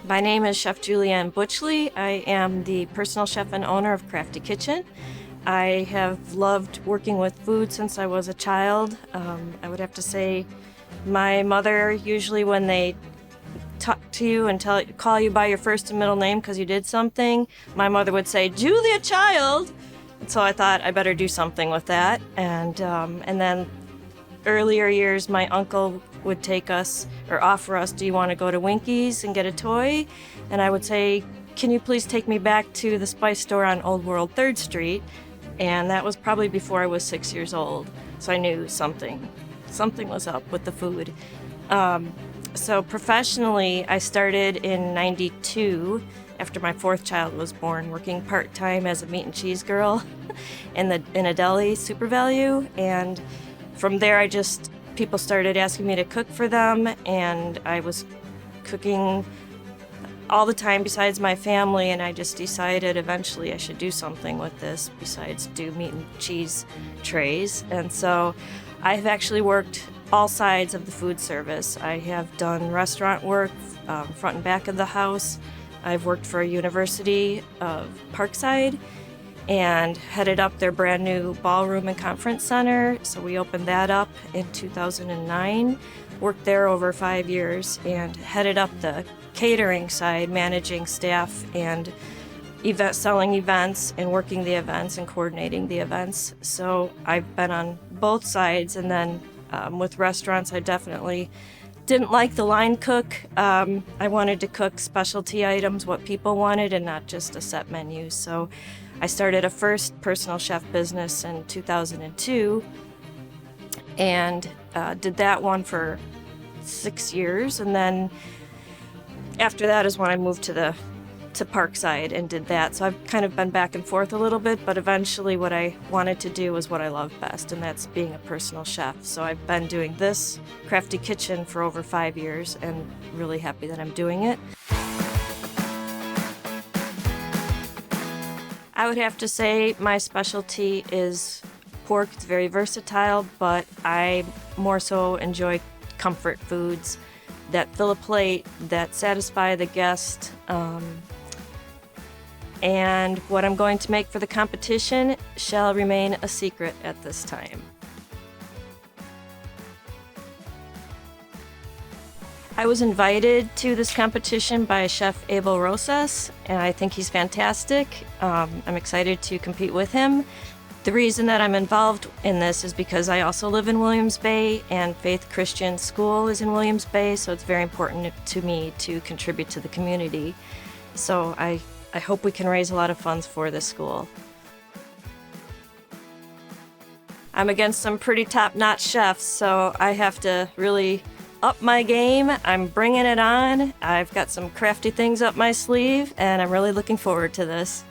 My name is Chef Julianne Butchley. I am the personal chef and owner of Crafty Kitchen. I have loved working with food since I was a child. I would have to say my mother, usually when they talk to you and call you by your first and middle name because you did something, my mother would say, "Julia, child!" And so I thought I better do something with that. And then earlier years, my uncle would take us or offer us, "Do you want to go to Winkies and get a toy?" And I would say, "Can you please take me back to the spice store on Old World 3rd Street?" And that was probably before I was 6 years old. So I knew something was up with the food. So professionally, I started in '92 after my 4th child was born, working part-time as a meat and cheese girl in a deli, Super Value. And from there, people started asking me to cook for them, and I was cooking all the time besides my family, and I just decided eventually I should do something with this besides do meat and cheese trays. And so I've actually worked all sides of the food service. I have done restaurant work, front and back of the house. I've worked for a university of Parkside and headed up their brand new ballroom and conference center. So we opened that up in 2009, worked there over 5 years, and headed up the catering side, managing staff and selling events and working the events and coordinating the events. So I've been on both sides. And then with restaurants, I definitely didn't like the line cook. I wanted to cook specialty items, what people wanted, and not just a set menu. So I started a first personal chef business in 2002 and did that one for 6 years. And then after that is when I moved to Parkside and did that. So I've kind of been back and forth a little bit, but eventually what I wanted to do was what I love best, and that's being a personal chef. So I've been doing this Crafty Kitchen for over 5 years and really happy that I'm doing it. I would have to say my specialty is pork. It's very versatile, but I more so enjoy comfort foods that fill a plate, that satisfy the guest. And what I'm going to make for the competition shall remain a secret at this time. I was invited to this competition by Chef Abel Rosas, and I think he's fantastic. I'm excited to compete with him. The reason that I'm involved in this is because I also live in Williams Bay, and Faith Christian School is in Williams Bay, so it's very important to me to contribute to the community. So I hope we can raise a lot of funds for this school. I'm against some pretty top-notch chefs, so I have to really up my game. I'm bringing it on. I've got some crafty things up my sleeve, and I'm really looking forward to this.